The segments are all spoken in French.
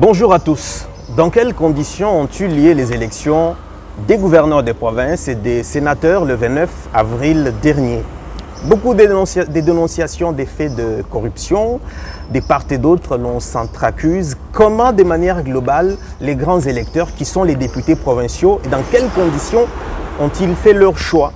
Bonjour à tous. Dans quelles conditions ont-eu lieu les élections des gouverneurs des provinces et des sénateurs le 29 avril dernier? Beaucoup de dénonciations des faits de corruption, des part et d'autre l'on s'entr'accuse. Comment, de manière globale, les grands électeurs qui sont les députés provinciaux et dans quelles conditions ont-ils fait leur choix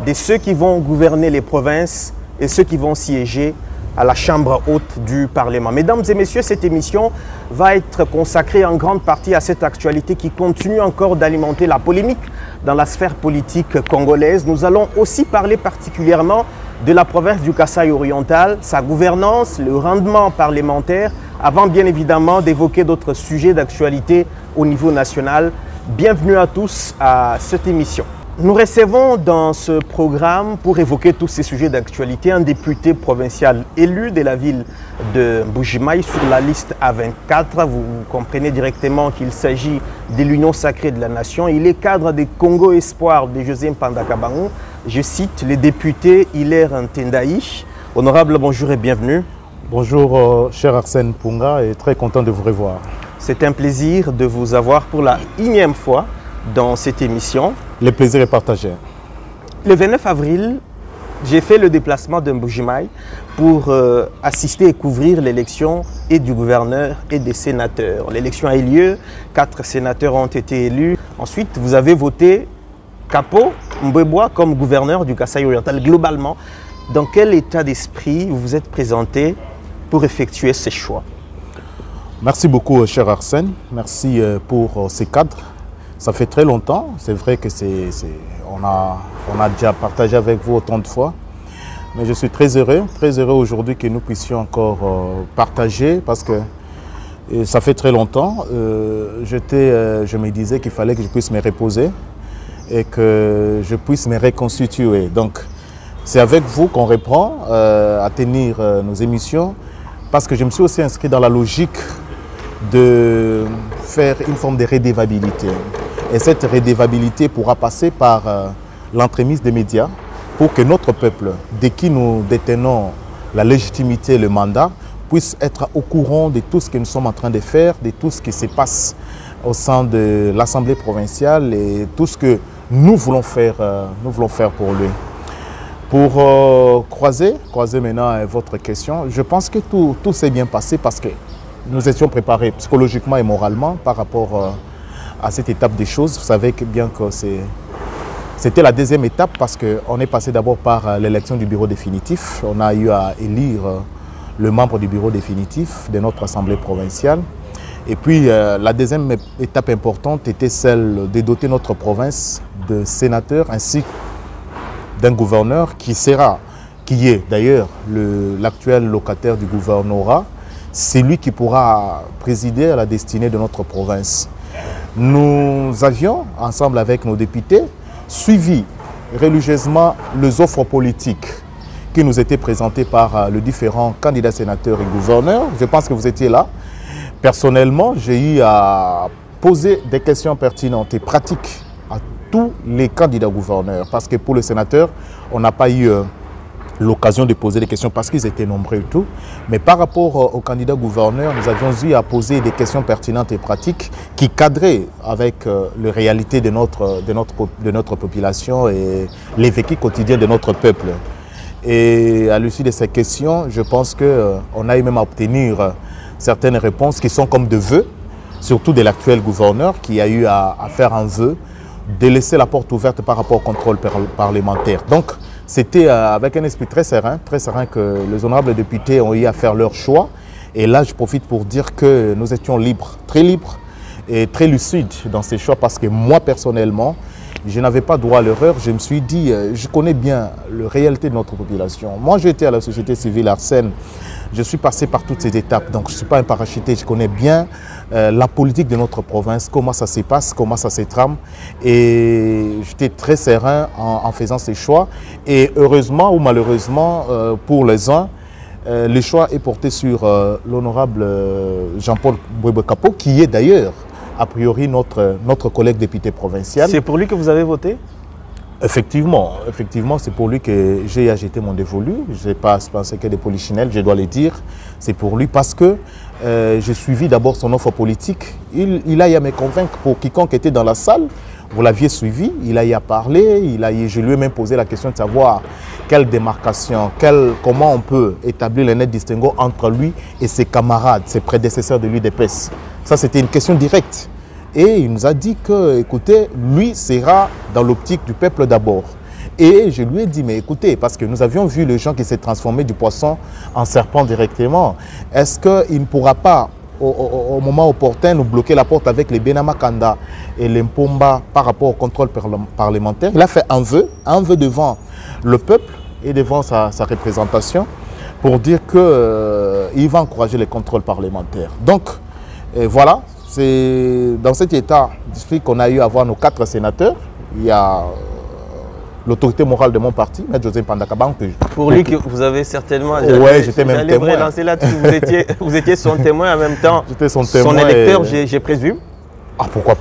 de ceux qui vont gouverner les provinces et ceux qui vont siéger à la Chambre haute du Parlement? Mesdames et messieurs, cette émission va être consacrée en grande partie à cette actualité qui continue encore d'alimenter la polémique dans la sphère politique congolaise. Nous allons aussi parler particulièrement de la province du Kasaï oriental, sa gouvernance, le rendement parlementaire, avant bien évidemment d'évoquer d'autres sujets d'actualité au niveau national. Bienvenue à tous à cette émission. Nous recevons dans ce programme, pour évoquer tous ces sujets d'actualité, un député provincial élu de la ville de Mbuji-Mayi sur la liste A24. Vous comprenez directement qu'il s'agit de l'Union sacrée de la nation. Il est cadre des Congo Espoir de José Mpanda-Kabangu. Je cite le député Hilaire Ntendaï. Honorable, bonjour et bienvenue. Bonjour, cher Arsène Punga, et très content de vous revoir. C'est un plaisir de vous avoir pour la 1e fois dans cette émission. Le plaisir est partagé. Le 29 avril, j'ai fait le déplacement de Mbuji-Mayi pour assister et couvrir l'élection et du gouverneur et des sénateurs. L'élection a eu lieu, 4 sénateurs ont été élus. Ensuite, vous avez voté Kapo Mbwebwa comme gouverneur du Kasaï oriental. Globalement, dans quel état d'esprit vous vous êtes présenté pour effectuer ces choix? Merci beaucoup, cher Arsène. Merci pour ces cadres. Ça fait très longtemps, c'est vrai que on a déjà partagé avec vous autant de fois, mais je suis très heureux aujourd'hui que nous puissions encore partager parce que ça fait très longtemps. Je me disais qu'il fallait que je puisse me reposer et que je puisse me reconstituer. Donc c'est avec vous qu'on reprend à tenir nos émissions parce que je me suis aussi inscrit dans la logique de faire une forme de redevabilité. Et cette redevabilité pourra passer par l'entremise des médias pour que notre peuple, de qui nous détenons la légitimité et le mandat, puisse être au courant de tout ce que nous sommes en train de faire, de tout ce qui se passe au sein de l'Assemblée provinciale et tout ce que nous voulons faire pour lui. Pour croiser maintenant votre question, je pense que tout s'est bien passé parce que nous étions préparés psychologiquement et moralement par rapport à cette étape des choses. Vous savez bien que c'était la 2e étape parce qu'on est passé d'abord par l'élection du bureau définitif. On a eu à élire le membre du bureau définitif de notre assemblée provinciale. Et puis la 2e étape importante était celle de doter notre province de sénateurs ainsi d'un gouverneur qui est d'ailleurs l'actuel locataire du gouvernorat. C'est lui qui pourra présider à la destinée de notre province. Nous avions, ensemble avec nos députés, suivi religieusement les offres politiques qui nous étaient présentées par les différents candidats sénateurs et gouverneurs. Je pense que vous étiez là. Personnellement, j'ai eu à poser des questions pertinentes et pratiques à tous les candidats gouverneurs. Parce que pour les sénateurs, on n'a pas eu l'occasion de poser des questions parce qu'ils étaient nombreux et tout. Mais par rapport aux candidats gouverneurs, nous avions eu à poser des questions pertinentes et pratiques qui cadraient avec les réalités de notre population et les vécus quotidiens de notre peuple. Et à l'issue de ces questions, je pense qu'on a eu même à obtenir certaines réponses qui sont comme de vœux, surtout de l'actuel gouverneur qui a eu à faire un vœu de laisser la porte ouverte par rapport au contrôle parlementaire. Donc, c'était avec un esprit très serein que les honorables députés ont eu à faire leur choix. Et là, je profite pour dire que nous étions libres et très lucides dans ces choix parce que moi, personnellement, je n'avais pas droit à l'erreur. Je me suis dit, je connais bien la réalité de notre population. Moi, j'étais à la société civile Arsène. Je suis passé par toutes ces étapes, donc je ne suis pas un parachuté, je connais bien la politique de notre province, comment ça se passe, comment ça se trame. Et j'étais très serein en faisant ces choix. Et heureusement ou malheureusement, pour les uns, le choix est porté sur l'honorable Jean-Paul Mbwebwa-Kapo, qui est d'ailleurs, a priori, notre collègue député provincial. C'est pour lui que vous avez voté? Effectivement, c'est pour lui que j'ai agité mon dévolu. Je n'ai pas pensé que des polichinelles, je dois le dire. C'est pour lui parce que j'ai suivi d'abord son offre politique. Il a eu à me convaincre pour quiconque était dans la salle. Vous l'aviez suivi, il a eu à parler, je lui ai même posé la question de savoir quelle démarcation, comment on peut établir le net distinguo entre lui et ses camarades, ses prédécesseurs de l'UDPS. Ça, c'était une question directe. Et il nous a dit que, écoutez, lui sera dans l'optique du peuple d'abord. Et je lui ai dit, mais écoutez, parce que nous avions vu les gens qui s'est transformé du poisson en serpent directement, est-ce qu'il ne pourra pas, au moment opportun, nous bloquer la porte avec les Benama Kanda et les Mpomba par rapport au contrôle parlementaire? Il a fait un vœu devant le peuple et devant sa représentation pour dire qu'il va encourager les contrôles parlementaires. Donc, voilà. C'est dans cet état d'esprit qu'on a eu à voir nos 4 sénateurs. Il y a l'autorité morale de mon parti, M. José Mpanda Kabang. Pour lui, que vous avez certainement... Oui, j'étais même témoin. Vous étiez son témoin en même temps. J'étais son témoin. Son électeur, j'ai présume. Ah, pourquoi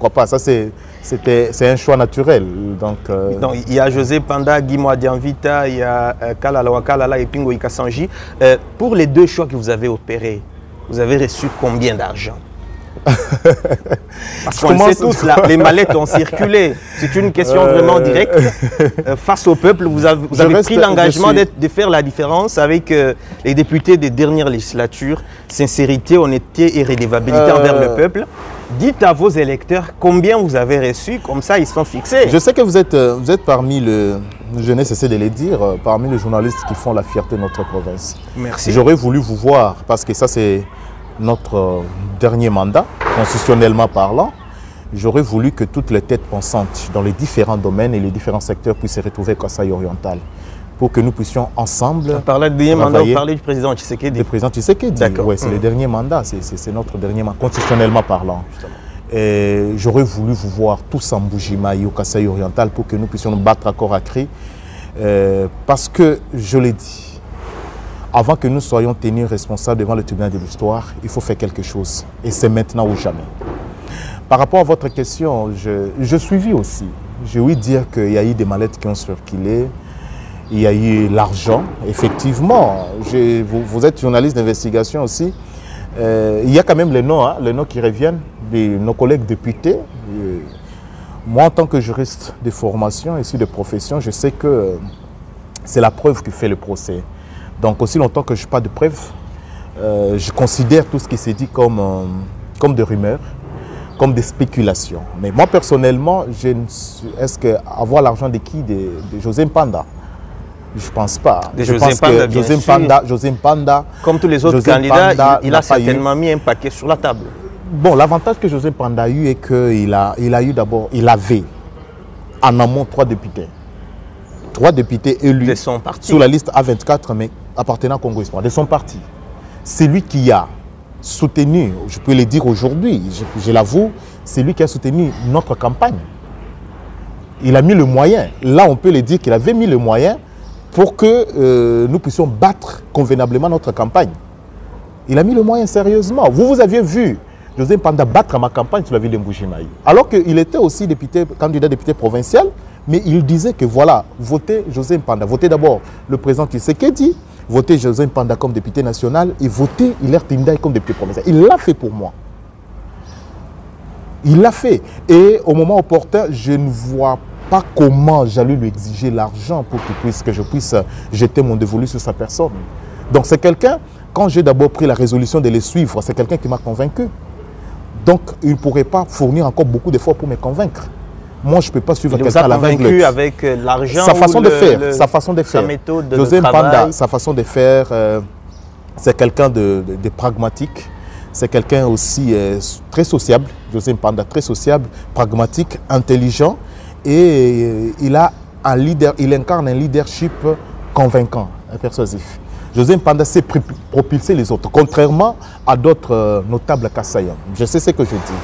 pas. Ça, c'est un choix naturel. Donc, il y a José Panda, Guy Mwadianvita, il y a Kalala Wakalala et Pingo Ikasanji. Pour les 2 choix que vous avez opérés, vous avez reçu combien d'argent? Parce qu'on sait tous, les mallettes ont circulé. C'est une question vraiment directe. Face au peuple, vous avez pris l'engagement de faire la différence avec les députés des dernières législatures. Sincérité, honnêteté et redevabilité envers le peuple. Dites à vos électeurs combien vous avez reçu, comme ça ils sont fixés. Je sais que vous êtes parmi je n'ai cessé de le dire, parmi les journalistes qui font la fierté de notre province. Merci. J'aurais voulu vous voir, parce que ça c'est notre dernier mandat, constitutionnellement parlant. J'aurais voulu que toutes les têtes pensantes dans les différents domaines et les différents secteurs puissent se retrouver au Kasaï oriental pour que nous puissions ensemble parler du dernier mandat, vous parlez du président Tshisekedi. Le président Tshisekedi, oui, c'est le dernier mandat, c'est notre dernier mandat, constitutionnellement parlant. Et j'aurais voulu vous voir tous en Bujimaï au Kasaï oriental pour que nous puissions nous battre à corps à cri. Parce que, je l'ai dit, avant que nous soyons tenus responsables devant le tribunal de l'histoire, il faut faire quelque chose. Et c'est maintenant ou jamais. Par rapport à votre question, je suivis aussi. J'ai ouï dire qu'il y a eu des mallettes qui ont circulé. Il y a eu l'argent. Effectivement, vous êtes journaliste d'investigation aussi. Il y a quand même les noms qui reviennent de nos collègues députés. Moi, en tant que juriste de formation, issu de profession, je sais que c'est la preuve qui fait le procès. Donc, aussi longtemps que je n'ai pas de preuves, je considère tout ce qui s'est dit comme des rumeurs, comme des spéculations. Mais moi, personnellement, est-ce qu'avoir l'argent de qui? De José Mpanda? Je ne pense pas. José Mpanda, comme tous les autres candidats, il a certainement mis un paquet sur la table. Bon, l'avantage que José Mpanda a eu est qu'il avait en amont 3 députés. 3 députés élus de son parti, sur la liste A24, mais appartenant à Congo Espoir, de son parti. C'est lui qui a soutenu, je peux le dire aujourd'hui, je l'avoue, c'est lui qui a soutenu notre campagne. Il a mis le moyen. Là, on peut le dire qu'il avait mis le moyen pour que nous puissions battre convenablement notre campagne. Il a mis le moyen sérieusement. Vous aviez vu José Mpanda battre ma campagne sur la ville de Mbujimaï. Alors qu'il était aussi candidat député provincial, mais il disait que voilà, votez José Mpanda, votez d'abord le président Tshisekedi, votez José Mpanda comme député national et votez Hilaire Tindai comme député provincial. Il l'a fait pour moi. Il l'a fait. Et au moment opportun, je ne vois pas comment j'allais lui exiger l'argent pour que je puisse jeter mon dévolu sur sa personne. Donc c'est quelqu'un, quand j'ai d'abord pris la résolution de les suivre, c'est quelqu'un qui m'a convaincu. Donc il ne pourrait pas fournir encore beaucoup d'efforts pour me conviencre. Moi, je ne peux pas suivre quelqu'un à l'aveugle. Avec l'argent, sa façon de faire, sa méthode de José travail. Mpanda, sa façon de faire, c'est quelqu'un de pragmatique. C'est quelqu'un aussi très sociable. José Mpanda, très sociable, pragmatique, intelligent. Et il incarne un leadership convaincant, persuasif. José Mpanda sait propulser les autres, contrairement à d'autres notables Kassaïens. Je sais ce que je dis.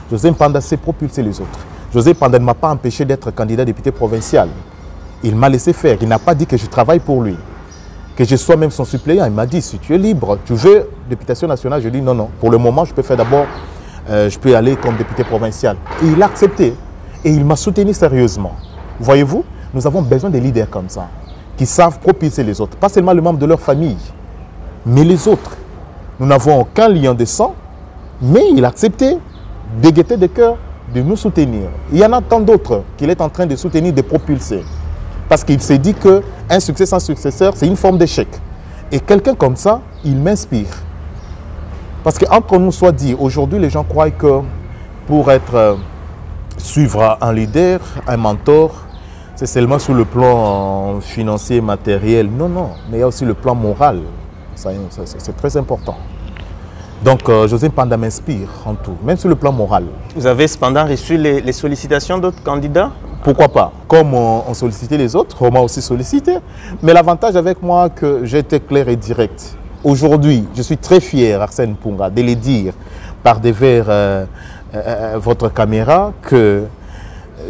José Mpanda sait propulser les autres. José Mpanda ne m'a pas empêché d'être candidat député provincial. Il m'a laissé faire. Il n'a pas dit que je travaille pour lui, que je sois même son suppléant. Il m'a dit, si tu es libre, tu veux députation nationale. Je dis non, non. Pour le moment, je peux faire d'abord, je peux aller comme député provincial. Et il a accepté. Et il m'a soutenu sérieusement. Voyez-vous, nous avons besoin de leaders comme ça, qui savent propulser les autres. Pas seulement les membres de leur famille, mais les autres. Nous n'avons aucun lien de sang, mais il a accepté de gaieté de cœur de nous soutenir. Il y en a tant d'autres qu'il est en train de soutenir, de propulser. Parce qu'il s'est dit qu'un succès sans successeur, c'est une forme d'échec. Et quelqu'un comme ça, il m'inspire. Parce qu'entre nous soit dit, aujourd'hui, les gens croient que pour suivre un leader, un mentor, c'est seulement sur le plan financier, matériel. Non, non, mais il y a aussi le plan moral. C'est très important. Donc, José Mpanda m'inspire en tout, même sur le plan moral. Vous avez cependant reçu les sollicitations d'autres candidats? Pourquoi pas? Comme on sollicitait les autres, on m'a aussi sollicité. Mais l'avantage avec moi, que j'étais clair et direct. Aujourd'hui, je suis très fier, Arsène Mpunga, de le dire par devers votre caméra que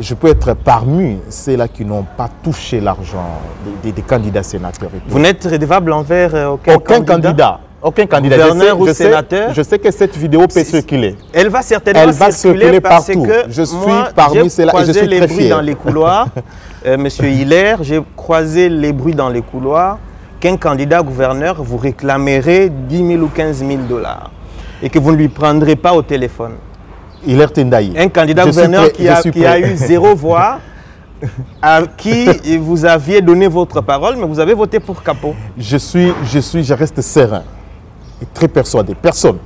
je peux être parmi ceux-là qui n'ont pas touché l'argent des candidats sénateurs. Vous n'êtes redevable envers aucun candidat? Aucun candidat. Gouverneur ou sénateur? Je sais que cette vidéo peut circuler. Elle va certainement circuler parce partout. Que je suis moi, parmi ceux-là et je suis les très bruits fier. dans les couloirs, Monsieur Hilaire, j'ai croisé les bruits dans les couloirs qu'un candidat gouverneur vous réclamerait 10 000 ou 15 000 $ et que vous ne lui prendrez pas au téléphone. Hilaire Tendayi. Un candidat gouverneur qui a eu 0 voix, à qui vous aviez donné votre parole, mais vous avez voté pour Capot. Je reste serein et très persuadé. Personne.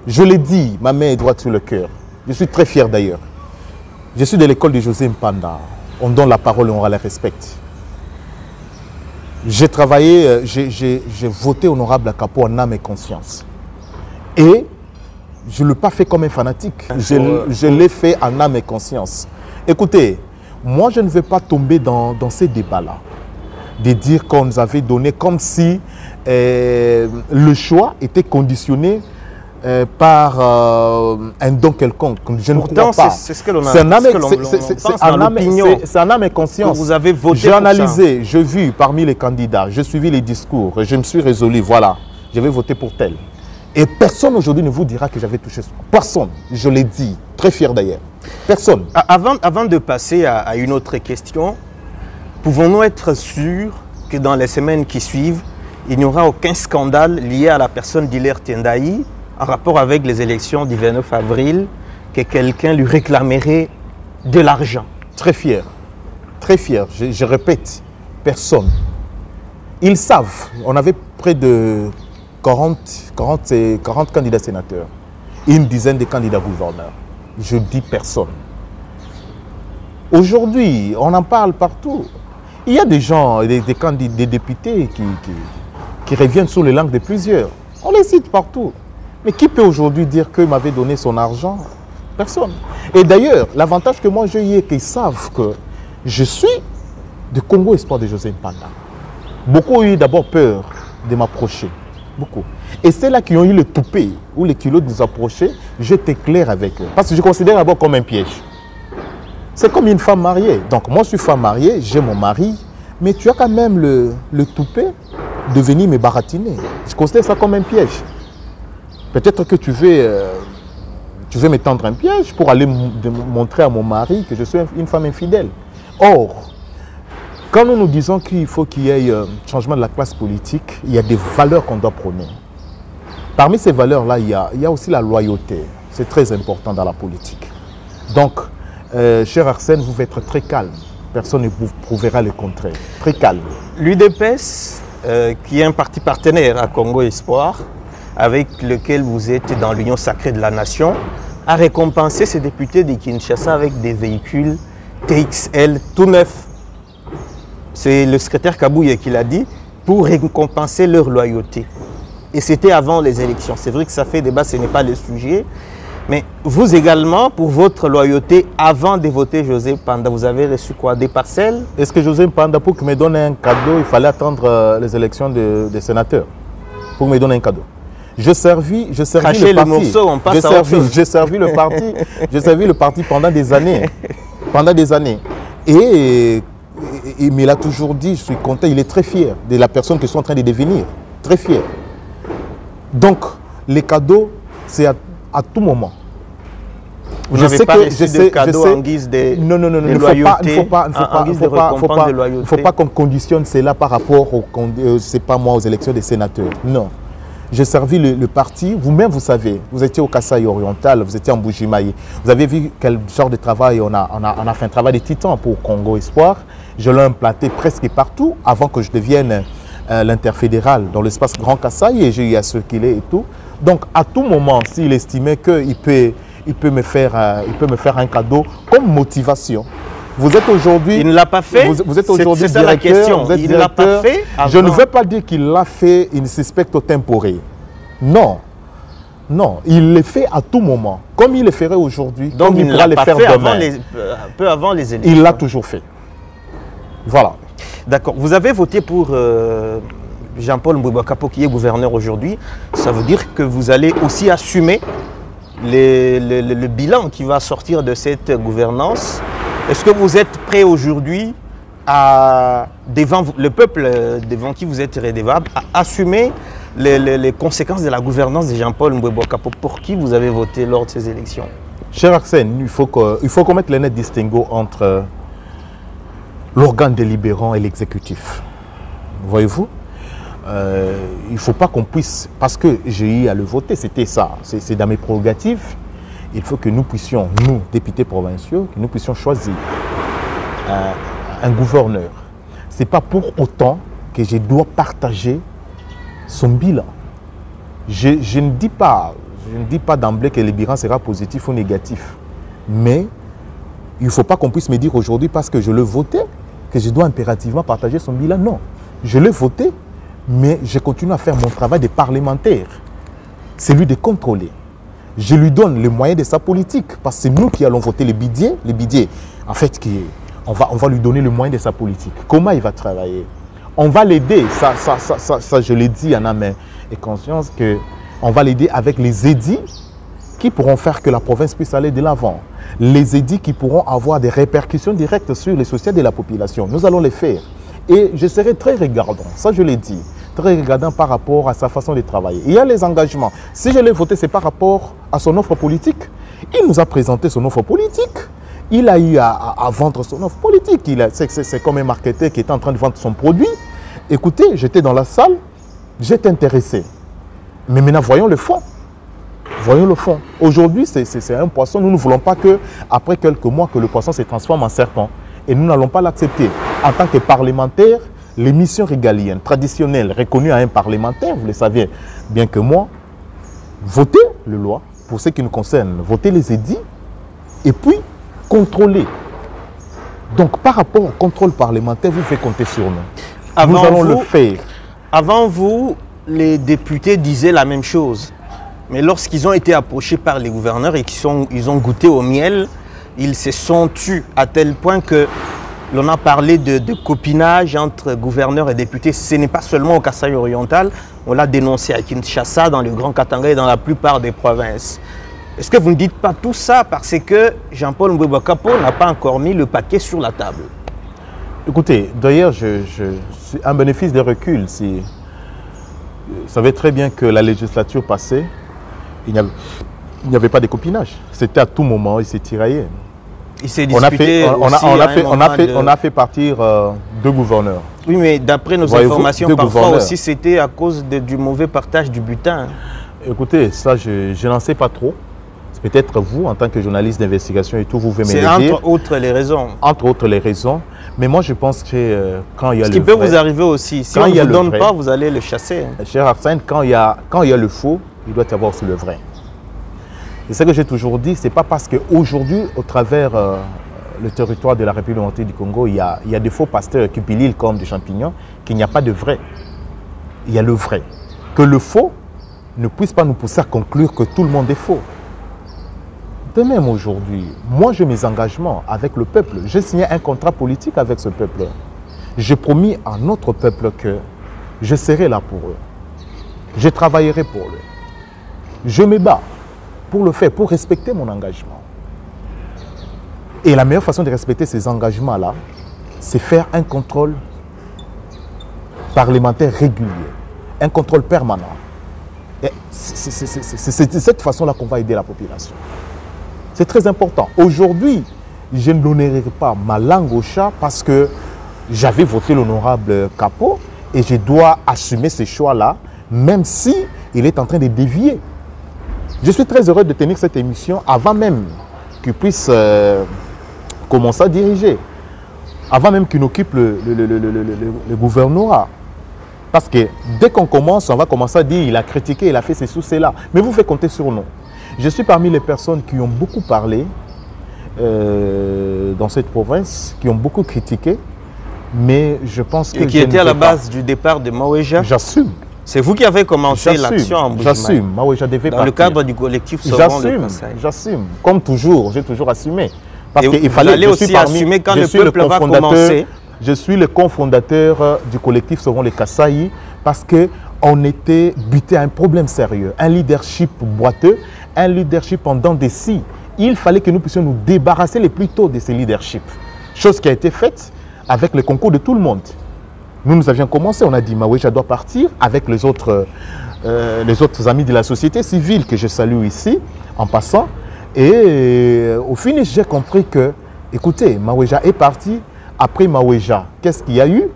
Je l'ai dit, ma main est droite sur le cœur. Je suis très fier d'ailleurs. Je suis de l'école de José Mpanda. On donne la parole et on la respecte. J'ai travaillé, j'ai voté honorable à Capot en âme et conscience. Et je ne l'ai pas fait comme un fanatique. Je l'ai fait en âme et conscience. Écoutez, moi je ne vais pas tomber dans ces débats-là. De dire qu'on nous avait donné comme si le choix était conditionné par un don quelconque. Je ne crois pas. C'est ce que l'on a. C'est en âme et conscience. Vous avez voté. J'ai analysé, j'ai vu parmi les candidats, j'ai suivi les discours, et je me suis résolu, voilà, je vais voter pour tel. Et personne aujourd'hui ne vous dira que j'avais touché ça. Personne, je l'ai dit, très fier d'ailleurs. Personne. Avant de passer à une autre question, pouvons-nous être sûrs que dans les semaines qui suivent, il n'y aura aucun scandale lié à la personne d'Hilaire Tendayi en rapport avec les élections du 29 avril, que quelqu'un lui réclamerait de l'argent? Très fier. Très fier. Je répète, personne. Ils savent, on avait près de 40 candidats sénateurs, une dizaine de candidats gouverneurs. Je dis personne. Aujourd'hui, on en parle partout. Il y a des gens, des députés qui reviennent sur les langues de plusieurs. On les cite partout. Mais qui peut aujourd'hui dire qu'il m'avait donné son argent? Personne. Et d'ailleurs, l'avantage que moi j'ai eu est qu'ils savent que je suis de Congo Espoir de José Mpanda. Beaucoup ont eu d'abord peur de m'approcher. Beaucoup. Et ceux-là qui ont eu le toupet ou les kilos de nous approcher, j'étais clair avec eux. Parce que je considère d'abord comme un piège. C'est comme une femme mariée. Donc moi je suis femme mariée, j'ai mon mari, mais tu as quand même le toupet de venir me baratiner. Je considère ça comme un piège. Peut-être que tu veux me tendre un piège pour aller montrer à mon mari que je suis une femme infidèle. Or, quand nous nous disons qu'il faut qu'il y ait un changement de la classe politique, il y a des valeurs qu'on doit prôner. Parmi ces valeurs-là, il y a aussi la loyauté. C'est très important dans la politique. Donc, cher Arsène, vous devez être très calme. Personne ne vous prouvera le contraire. Très calme. L'UDPS, qui est un parti partenaire à Congo Espoir, avec lequel vous êtes dans l'Union sacrée de la nation, a récompensé ses députés de Kinshasa avec des véhicules TXL tout neufs. C'est le secrétaire Kabouye qui l'a dit, pour récompenser leur loyauté. Et c'était avant les élections. C'est vrai que ça fait débat, ce n'est pas le sujet. Mais vous également, pour votre loyauté, avant de voter José Mpanda, vous avez reçu quoi? Des parcelles? Est-ce que José Mpanda, pour qu'il me donne un cadeau, il fallait attendre les élections des sénateurs pour me donner un cadeau? Je servis le parti. Morceaux, on passe à autre chose. J'ai servi le parti. J'ai servi le parti pendant des années. Pendant des années. Et mais il a toujours dit, je suis content, il est très fier de la personne que je suis en train de devenir. Très fier. Donc, les cadeaux, c'est à tout moment. Vous n'avez pas reçu de cadeaux en guise de loyauté? Il ne faut pas qu'on conditionne cela par rapport aux élections des sénateurs. Non. J'ai servi le parti, vous-même vous savez, vous étiez au Kasaï oriental, vous étiez en Bujimaï. Vous avez vu quel genre de travail on a fait un travail de titan pour Congo Espoir. Je l'ai implanté presque partout avant que je devienne l'interfédéral dans l'espace Grand Kasaï et j'ai eu à circuler et tout. Donc à tout moment, s'il estimait qu'il peut me faire un cadeau comme motivation. Vous êtes aujourd'hui... Il ne l'a pas fait. Vous êtes aujourd'hui directeur. C'est ça la question. Il ne l'a pas fait avant. Je ne veux pas dire qu'il l'a fait in suspecto tempore. Non. Non, il le fait à tout moment. Comme il le ferait aujourd'hui, donc comme il pourra le faire demain. Peu avant les élections. Il l'a toujours fait. Voilà. D'accord. Vous avez voté pour Jean-Paul Mboueba Kapo qui est gouverneur aujourd'hui. Ça veut dire que vous allez aussi assumer le bilan qui va sortir de cette gouvernance. Est-ce que vous êtes prêt aujourd'hui, devant le peuple devant qui vous êtes redevable, à assumer les conséquences de la gouvernance de Jean-Paul Mboueba Kapo pour qui vous avez voté lors de ces élections? Cher Arsène, il faut qu'on mette le net distinguo entre l'organe délibérant et l'exécutif. Voyez-vous, il ne faut pas qu'on puisse, parce que j'ai eu à le voter, c'était ça, c'est dans mes prérogatives. Il faut que nous puissions, nous, députés provinciaux, que nous puissions choisir un gouverneur. Ce n'est pas pour autant que je dois partager son bilan. Je ne dis pas d'emblée que le bilan sera positif ou négatif. Mais il ne faut pas qu'on puisse me dire aujourd'hui, parce que je l'ai voté, que je dois impérativement partager son bilan. Non, je l'ai voté, mais je continue à faire mon travail de parlementaire. C'est lui de contrôler. Je lui donne les moyens de sa politique, parce que c'est nous qui allons voter le budget. Le budget, en fait, on va lui donner les moyens de sa politique. Comment il va travailler? On va l'aider, ça je l'ai dit en âme et conscience, qu'on va l'aider avec les édits qui pourront faire que la province puisse aller de l'avant. Les édits qui pourront avoir des répercussions directes sur les sociétés de la population. Nous allons les faire. Et je serai très regardant, ça je l'ai dit, très regardant par rapport à sa façon de travailler. Il y a les engagements. Si je l'ai voté, c'est par rapport à son offre politique. Il nous a présenté son offre politique. Il a eu à vendre son offre politique. C'est comme un marketeur qui est en train de vendre son produit. Écoutez, j'étais dans la salle, j'étais intéressé. Mais maintenant, voyons le fond. Voyons le fond. Aujourd'hui, c'est un poisson. Nous ne voulons pas qu'après quelques mois, que le poisson se transforme en serpent. Et nous n'allons pas l'accepter. En tant que parlementaire, les missions régaliennes, traditionnelles, reconnues à un parlementaire, vous le savez bien que moi, voter les lois, pour ce qui nous concerne, voter les édits, et puis contrôler. Donc par rapport au contrôle parlementaire, vous faites compter sur nous. Nous allons le faire. Avant vous, les députés disaient la même chose. Mais lorsqu'ils ont été approchés par les gouverneurs et qu'ils ont goûté au miel, ils se sont tus à tel point que l'on a parlé de copinage entre gouverneurs et députés. Ce n'est pas seulement au Kasaï oriental, on l'a dénoncé à Kinshasa, dans le Grand Katanga et dans la plupart des provinces. Est-ce que vous ne dites pas tout ça parce que Jean-Paul Mboueba Kapo n'a pas encore mis le paquet sur la table? Écoutez, d'ailleurs, un bénéfice de recul. Vous savez très bien que la législature passée, il n'y avait pas de copinage. C'était à tout moment, il s'est tiraillé. Il s'est disputé on a fait partir deux gouverneurs. Oui, mais d'après nos informations, parfois aussi c'était à cause du mauvais partage du butin. Écoutez, ça je n'en sais pas trop. C'est peut-être vous, en tant que journaliste d'investigation et tout, vous pouvez me le dire. C'est entre autres les raisons. Entre autres les raisons. Mais moi je pense que quand il y a le vrai... Ce qui peut vous arriver aussi. Si on ne vous donne pas, vous allez le chasser. Cher Arsène, quand il y a le faux, il doit y avoir aussi le vrai. Et ce que j'ai toujours dit, ce n'est pas parce qu'aujourd'hui, au travers le territoire de la République démocratique du Congo, il y a des faux pasteurs qui pililent comme des champignons, qu'il n'y a pas de vrai. Il y a le vrai. Que le faux ne puisse pas nous pousser à conclure que tout le monde est faux. De même aujourd'hui, moi j'ai mes engagements avec le peuple. J'ai signé un contrat politique avec ce peuple. J'ai promis à notre peuple que je serai là pour eux. Je travaillerai pour eux. Je me bats pour le faire, pour respecter mon engagement. Et la meilleure façon de respecter ces engagements-là, c'est faire un contrôle parlementaire régulier, un contrôle permanent. C'est de cette façon-là qu'on va aider la population. C'est très important. Aujourd'hui, je ne donnerai pas ma langue au chat parce que j'avais voté l'honorable Capot et je dois assumer ce choix-là, même si il est en train de dévier. Je suis très heureux de tenir cette émission avant même qu'il puisse commencer à diriger, avant même qu'il occupe le gouvernorat. Parce que dès qu'on commence, on va commencer à dire il a critiqué, il a fait ceci ou cela. Mais vous faites compter sur nous. Je suis parmi les personnes qui ont beaucoup parlé dans cette province, qui ont beaucoup critiqué, mais je pense que... Et qui était à la base du départ de Maweja. J'assume. C'est vous qui avez commencé l'action en Bujimaï. J'assume. Maweja devait partir. Dans le cadre du collectif Sauvons le Kasaï. J'assume. Comme toujours, j'ai toujours assumé. Parce qu'il fallait aller aussi assumer quand le peuple va commencer. Je suis le cofondateur du collectif Sauvons le Kasaï parce qu'on était buté à un problème sérieux, un leadership boiteux, un leadership en dents de scie. Il fallait que nous puissions nous débarrasser le plus tôt de ces leaderships. Chose qui a été faite avec le concours de tout le monde. Nous avions commencé, on a dit Maweja doit partir avec les autres amis de la société civile que je salue ici en passant. Et au finish, j'ai compris que, écoutez, Maweja est parti. Après Maweja, qu'est-ce qu'il y a eu?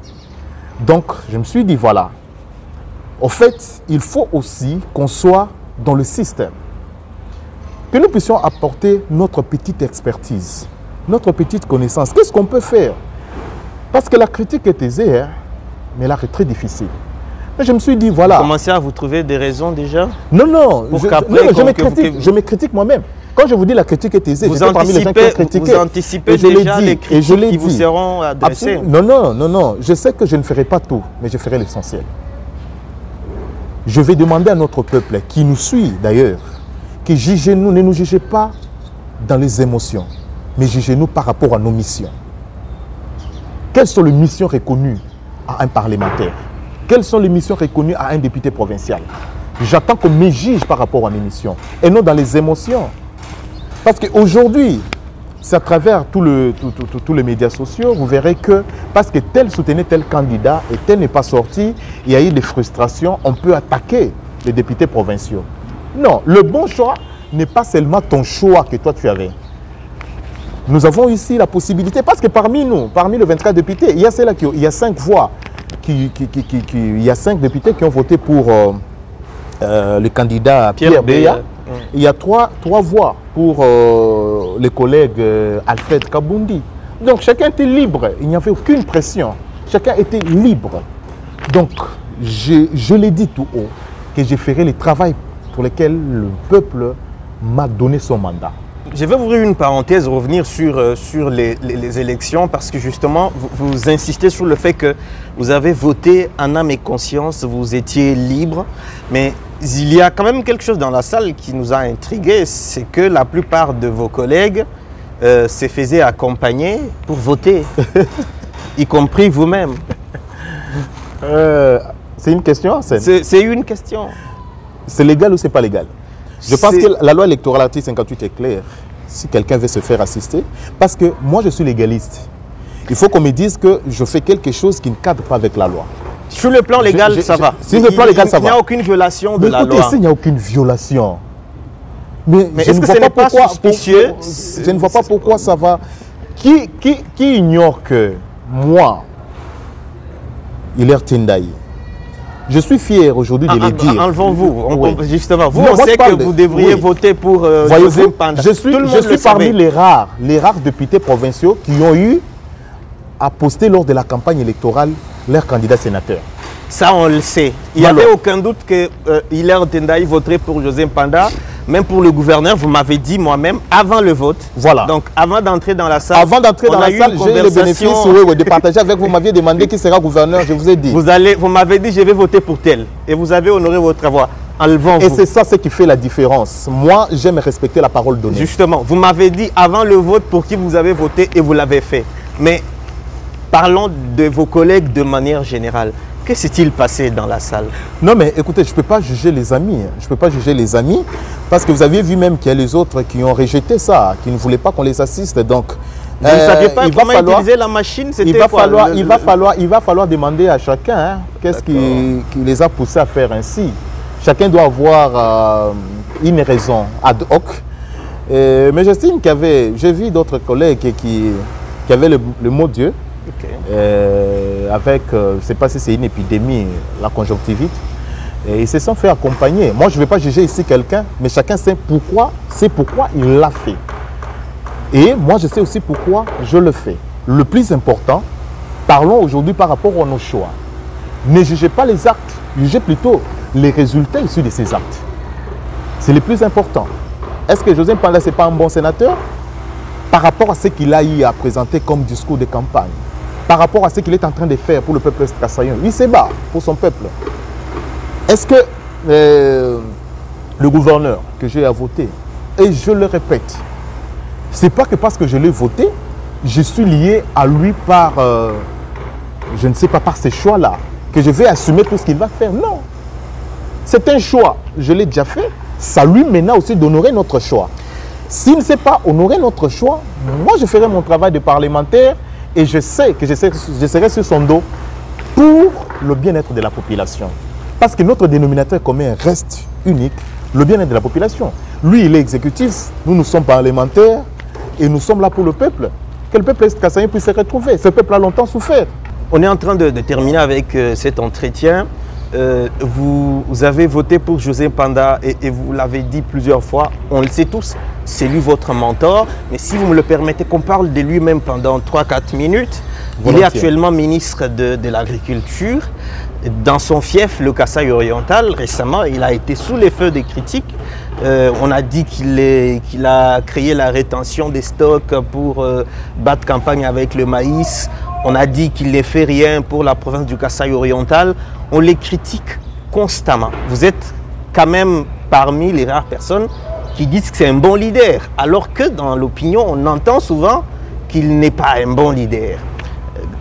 Donc, je me suis dit, voilà. Au fait, il faut aussi qu'on soit dans le système. Que nous puissions apporter notre petite expertise, notre petite connaissance. Qu'est-ce qu'on peut faire? Parce que la critique est aisée, hein, mais là, c'est très difficile. Mais je me suis dit, voilà. Vous commencez à vous trouver des raisons déjà? Non, non, je me critique moi-même. Quand je vous dis la critique est aisée, vous anticipez déjà les critiques qui vous seront adressées. Non, non, non, non. Je sais que je ne ferai pas tout, mais je ferai l'essentiel. Je vais demander à notre peuple, qui nous suit d'ailleurs, que jugez-nous, ne nous jugez pas dans les émotions, mais jugez-nous par rapport à nos missions. Quelles sont les missions reconnues à un parlementaire? Quelles sont les missions reconnues à un député provincial? J'attends qu'on me juge par rapport à mes missions et non dans les émotions. Parce qu'aujourd'hui, c'est à travers tous les médias sociaux, vous verrez que parce que tel soutenait tel candidat et tel n'est pas sorti, il y a eu des frustrations, on peut attaquer les députés provinciaux. Non, le bon choix n'est pas seulement ton choix que toi tu avais. Nous avons ici la possibilité, parce que parmi nous, parmi les 24 députés, il y a celle-là il y a 5 voix, il y a 5 députés qui ont voté pour le candidat Pierre Beya. Il y a 3 voix pour les collègues Alfred Kabundi. Donc chacun était libre, il n'y avait aucune pression. Chacun était libre. Donc je l'ai dit tout haut, que je ferai le travail pour lequel le peuple m'a donné son mandat. Je vais ouvrir une parenthèse, revenir sur les élections, parce que justement, vous insistez sur le fait que vous avez voté en âme et conscience, vous étiez libre, mais il y a quand même quelque chose dans la salle qui nous a intrigués, c'est que la plupart de vos collègues se faisaient accompagner pour voter, y compris vous-même. C'est une question? C'est une question. C'est légal ou c'est pas légal? Je pense que la loi électorale article 58 est claire. Si quelqu'un veut se faire assister, parce que moi je suis légaliste. Il faut qu'on me dise que je fais quelque chose qui ne cadre pas avec la loi. Sur le plan légal, ça va. Sur le plan légal, ça va. Il n'y a aucune violation de la loi. Il n'y a aucune violation. Mais est-ce que ce n'est pas suspicieux? Je ne vois pas pourquoi ça va. Qui ignore que moi, Hilaire Tendai, je suis fier aujourd'hui de le dire. Enlevons-vous, oui. Justement. Vous, on sait que vous devriez voter pour Joseph Panda. Je suis parmi les rares députés provinciaux qui ont eu à poster lors de la campagne électorale leur candidat sénateur. Ça, on le sait. Il n'y avait aucun doute que Hilaire Tendai voterait pour Joseph Panda. Même pour le gouverneur, vous m'avez dit moi-même, avant le vote. Voilà. Donc, avant d'entrer dans la salle. Avant d'entrer dans la salle, j'ai eu le bénéfice de partager avec vous. Vous m'aviez demandé qui sera gouverneur, je vous ai dit. Vous m'avez dit, je vais voter pour tel. Et vous avez honoré votre voix. Enlevons-vous. Et c'est ça ce qui fait la différence. Moi, j'aime respecter la parole donnée. Justement, vous m'avez dit avant le vote pour qui vous avez voté et vous l'avez fait. Mais parlons de vos collègues de manière générale. Que s'est-il passé dans la salle? Non, mais écoutez, je ne peux pas juger les amis. Je ne peux pas juger les amis parce que vous aviez vu même qu'il y a les autres qui ont rejeté ça, qui ne voulaient pas qu'on les assiste. Donc, vous ne saviez pas comment utiliser la machine? Il va falloir demander à chacun qu'est-ce qui les a poussés à faire ainsi. Chacun doit avoir une raison ad hoc Mais j'estime qu'il y avait, j'ai vu d'autres collègues qui avaient le mot Dieu, avec, je ne sais pas si c'est une épidémie, la conjonctivite, et ils se sont fait accompagner. Moi, je ne vais pas juger ici quelqu'un, mais chacun sait pourquoi il l'a fait. Et moi, je sais aussi pourquoi je le fais. Le plus important, parlons aujourd'hui par rapport à nos choix. Ne jugez pas les actes, jugez plutôt les résultats issus de ces actes. C'est le plus important. Est-ce que José Mpanda, ce n'est pas un bon sénateur? Par rapport à ce qu'il a eu à présenter comme discours de campagne, par rapport à ce qu'il est en train de faire pour le peuple est-kassaïen, il se bat pour son peuple. Est-ce que le gouverneur que j'ai à voter, et je le répète, ce n'est pas que parce que je l'ai voté, je suis lié à lui par, je ne sais pas, par ces choix-là, que je vais assumer tout ce qu'il va faire. Non. C'est un choix, je l'ai déjà fait, ça lui maintenant aussi d'honorer notre choix. S'il ne sait pas honorer notre choix, moi je ferai mon travail de parlementaire et je sais que je serai sur son dos pour le bien-être de la population. Parce que notre dénominateur commun reste unique, le bien-être de la population. Lui, il est exécutif, nous sommes parlementaires et nous sommes là pour le peuple. Que le peuple est-kassaïen puisse se retrouver. Ce peuple a longtemps souffert. On est en train de terminer avec cet entretien. Vous avez voté pour José Mpanda et vous l'avez dit plusieurs fois, on le sait tous, c'est lui votre mentor. Mais si vous me le permettez qu'on parle de lui-même pendant 3-4 minutes, il est actuellement ministre de l'Agriculture. Dans son fief, le Kasaï oriental, récemment, il a été sous les feux des critiques. On a dit qu'il a créé la rétention des stocks pour battre campagne avec le maïs. On a dit qu'il ne fait rien pour la province du Kasaï oriental. On les critique constamment. Vous êtes quand même parmi les rares personnes qui disent que c'est un bon leader, alors que dans l'opinion, on entend souvent qu'il n'est pas un bon leader.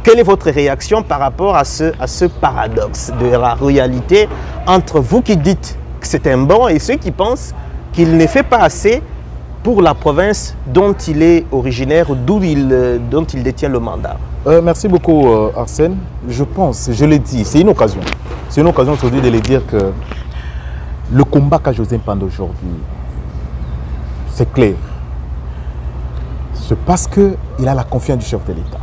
Quelle est votre réaction par rapport à ce paradoxe de la royalité entre vous qui dites que c'est un bon et ceux qui pensent qu'il ne fait pas assez pour la province dont il est originaire, dont il détient le mandat? Merci beaucoup Arsène. Je pense, je l'ai dit, c'est une occasion. C'est une occasion aujourd'hui de le dire que le combat qu'a José Mpanda aujourd'hui, c'est clair. C'est parce qu'il a la confiance du chef de l'État.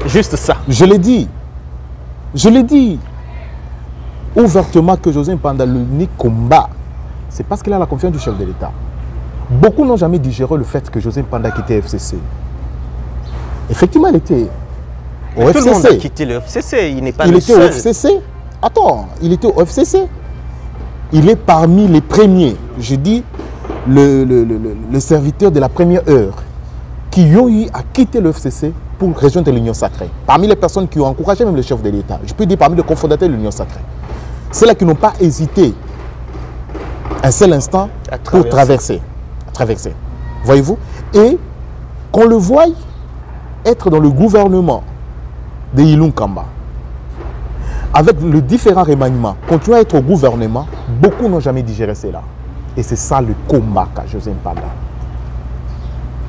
Juste ça. Je l'ai dit. Je l'ai dit ouvertement que José Mpanda, l'unique combat, c'est parce qu'il a la confiance du chef de l'État. Beaucoup n'ont jamais digéré le fait que José Mpanda quittait FCC. Effectivement, il était au FCC. Tout le monde a quitté le FCC, il n'est pas le seul. Il était au FCC. Attends, il était au FCC. Il est parmi les premiers, je dis, le serviteur de la première heure qui ont eu à quitter le FCC pour rejoindre l'Union Sacrée. Parmi les personnes qui ont encouragé même le chef de l'État, je peux dire parmi les cofondateurs de l'Union Sacrée. Ceux-là qui n'ont pas hésité un seul instant pour traverser. Voyez-vous? Et qu'on le voie être dans le gouvernement de Ilunga Kamba, avec le différent remaniement, continuer à être au gouvernement, beaucoup n'ont jamais digéré cela. Et c'est ça le combat qu'a José Mpanda.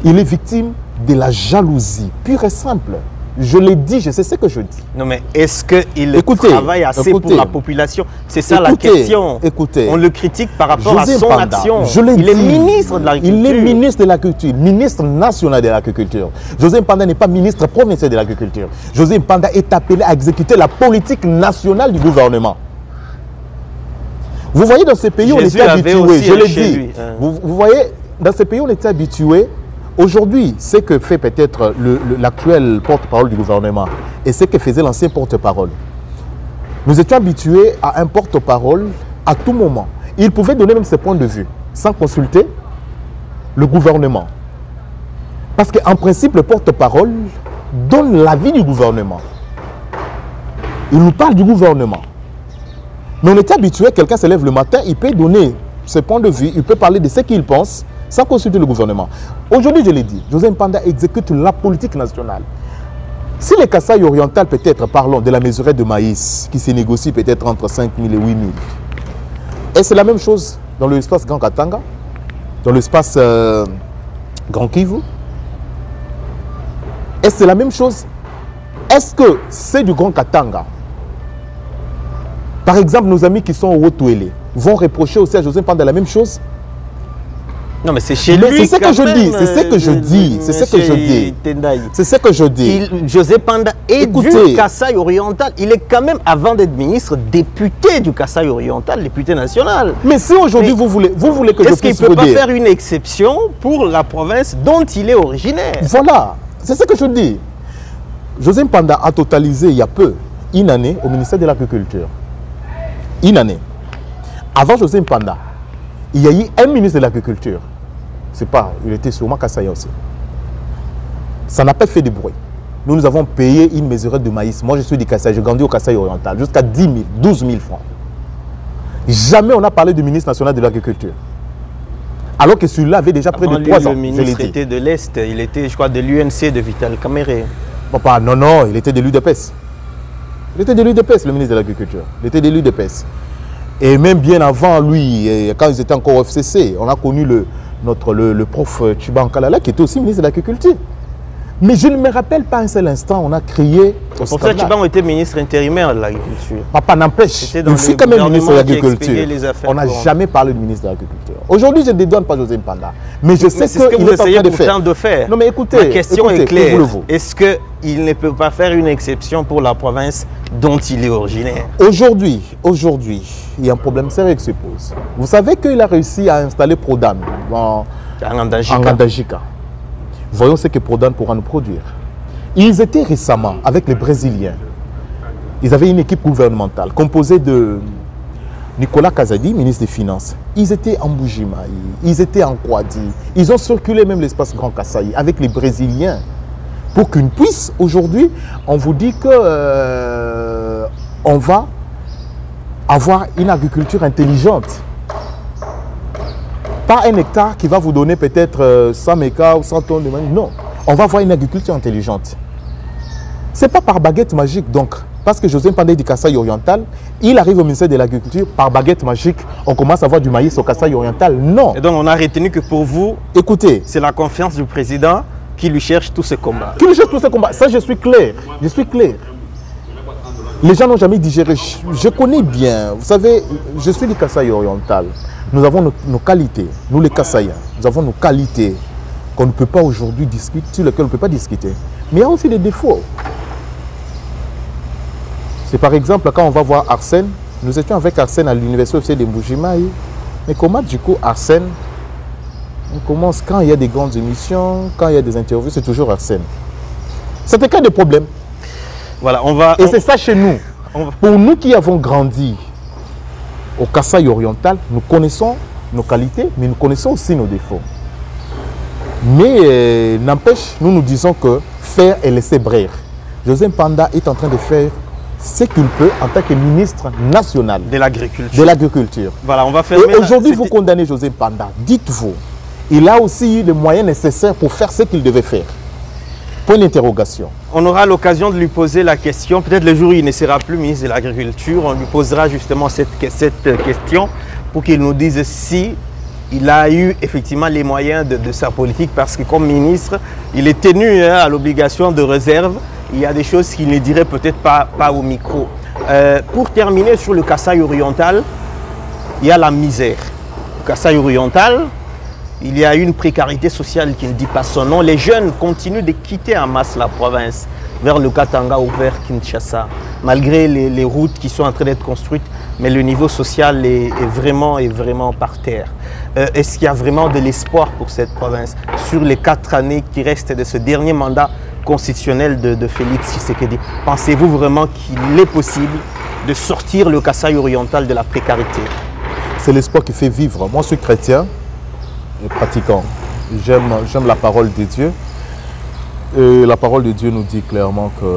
Il est victime de la jalousie, pure et simple. Je l'ai dit, je sais ce que je dis. Non mais est-ce qu'il travaille assez pour la population? C'est ça la question. Écoutez, on le critique par rapport à son action. Il est ministre de l'Agriculture. Il est ministre de l'Agriculture, ministre national de l'Agriculture. José Mpanda n'est pas ministre provincial de l'Agriculture. José Mpanda est appelé à exécuter la politique nationale du gouvernement. Vous voyez, dans ces pays, on était habitué, je l'ai dit. Vous voyez, dans ces pays, on était habitué. Aujourd'hui, ce que fait peut-être l'actuel porte-parole du gouvernement et ce que faisait l'ancien porte-parole, nous étions habitués à un porte-parole à tout moment. Il pouvait donner même ses points de vue sans consulter le gouvernement. Parce qu'en principe, le porte-parole donne l'avis du gouvernement. Il nous parle du gouvernement. Mais on était habitué, quelqu'un se lève le matin, il peut donner ses points de vue, il peut parler de ce qu'il pense, sans consulter le gouvernement. Aujourd'hui, je l'ai dit, José Mpanda exécute la politique nationale. Si les Kasaï oriental, peut-être, parlons de la mesurette de maïs, qui se négocie peut-être entre 5 000 et 8 000, et c'est la même chose dans l'espace Grand Katanga, dans l'espace Grand Kivu, et c'est la même chose. Est-ce que c'est du Grand Katanga? Par exemple, nos amis qui sont au Haut-Touélé vont reprocher aussi à José Mpanda la même chose? Non, mais c'est chez lui. C'est ce que je dis, c'est ce que je dis, c'est ce que je dis. C'est ce que je dis. José Panda est du Kasaï oriental. Il est quand même, avant d'être ministre, député du Kasaï oriental, député national. Mais si aujourd'hui vous voulez que je puisse vous dire... Est-ce qu'il ne peut pas faire une exception pour la province dont il est originaire? Voilà, c'est ce que je dis. José Panda a totalisé il y a peu une année au ministère de l'Agriculture. Une année. Avant José Panda, il y a eu un ministre de l'Agriculture. C'est pas, il était sûrement Kasaï aussi. Ça n'a pas fait de bruit. Nous avons payé une mesurette de maïs. Moi, je suis du Kasaï, j'ai grandi au Kasaï oriental, jusqu'à 10 000, 12 000 francs. Jamais on n'a parlé du ministre national de l'Agriculture. Alors que celui-là avait déjà près de 3 ans. Le ministre était de l'Est, il était, je crois, de l'UNC de Vital Kamere. Papa, non, il était de l'UDPS. Il était de l'UDPS, le ministre de l'Agriculture. Il était de l'UDPS. Et même bien avant lui, quand ils étaient encore au FCC, on a connu le prof Chiban Kalala qui était aussi ministre de l'Agriculture. Mais je ne me rappelle pas un seul instant, on a crié. Le professeur Chiban était ministre intérimaire de l'Agriculture. Papa n'empêche, il fut quand même ministre de l'Agriculture. On n'a jamais parlé du ministre de l'Agriculture. Aujourd'hui, je ne dédouane pas José Panda. Mais je sais ce que qu'il vous est en essayez train de faire. Non mais écoutez, la question est claire. Est-ce qu'il ne peut pas faire une exception pour la province dont il est originaire? Aujourd'hui, il y a un problème sérieux qui se pose. Vous savez qu'il a réussi à installer Prodan en Ngandajika. Voyons ce que Prodan pourra nous produire. Ils étaient récemment avec les Brésiliens. Ils avaient une équipe gouvernementale composée de Nicolas Kazadi, ministre des Finances. Ils étaient en Bujimaï, ils étaient en Kwadi. Ils ont circulé même l'espace Grand Kasaï avec les Brésiliens. Pour qu'une puisse, aujourd'hui, on vous dit que on va avoir une agriculture intelligente. Pas un hectare qui va vous donner peut-être 100 mégas ou 100 tonnes de maïs. Non, on va avoir une agriculture intelligente. Ce n'est pas par baguette magique, donc. Parce que José Panda du Kasaï oriental, il arrive au ministère de l'Agriculture, par baguette magique, on commence à avoir du maïs au Kasaï oriental. Non. Et donc on a retenu que pour vous, écoutez, c'est la confiance du président qui lui cherche tous ces combats. Qui lui cherche tous ces combats. Ça, je suis clair. Je suis clair. Les gens n'ont jamais digéré. Je connais bien. Vous savez, je suis du Kasaï oriental. Nous avons nos qualités. Nous, les Kasaïens, nous avons nos qualités qu'on ne peut pas aujourd'hui discuter, sur lesquelles on ne peut pas discuter. Mais il y a aussi des défauts. C'est par exemple quand on va voir Arsène. Nous étions avec Arsène à l'université de Mbujimaï. Mais comment du coup Arsène, on commence quand il y a des grandes émissions, quand il y a des interviews, c'est toujours Arsène. C'est un cas de problème. Voilà, et c'est ça chez nous. Pour nous qui avons grandi au Kasaï oriental, nous connaissons nos qualités, mais nous connaissons aussi nos défauts. Mais n'empêche, nous disons que faire et laisser briller. José Panda est en train de faire ce qu'il peut en tant que ministre national de l'agriculture. Voilà, on va faire. Et aujourd'hui, vous condamnez José Panda. Dites-vous, il a aussi eu les moyens nécessaires pour faire ce qu'il devait faire. Point d'interrogation. On aura l'occasion de lui poser la question. Peut-être le jour où il ne sera plus ministre de l'Agriculture, on lui posera justement cette question pour qu'il nous dise si il a eu effectivement les moyens de sa politique, parce que comme ministre, il est tenu à l'obligation de réserve. Il y a des choses qu'il ne dirait peut-être pas au micro. Pour terminer sur le Kasaï oriental, il y a la misère. Au Kasaï oriental, il y a une précarité sociale qui ne dit pas son nom. Les jeunes continuent de quitter en masse la province vers le Katanga ou vers Kinshasa, malgré les routes qui sont en train d'être construites, mais le niveau social est vraiment par terre. Est-ce qu'il y a vraiment de l'espoir pour cette province sur les 4 années qui restent de ce dernier mandat constitutionnel de Félix Tshisekedi? Pensez-vous vraiment qu'il est possible de sortir le Kasaï oriental de la précarité? C'est l'espoir qui fait vivre. Moi, je suis chrétien et pratiquant. J'aime la parole de Dieu. Et la parole de Dieu nous dit clairement qu'il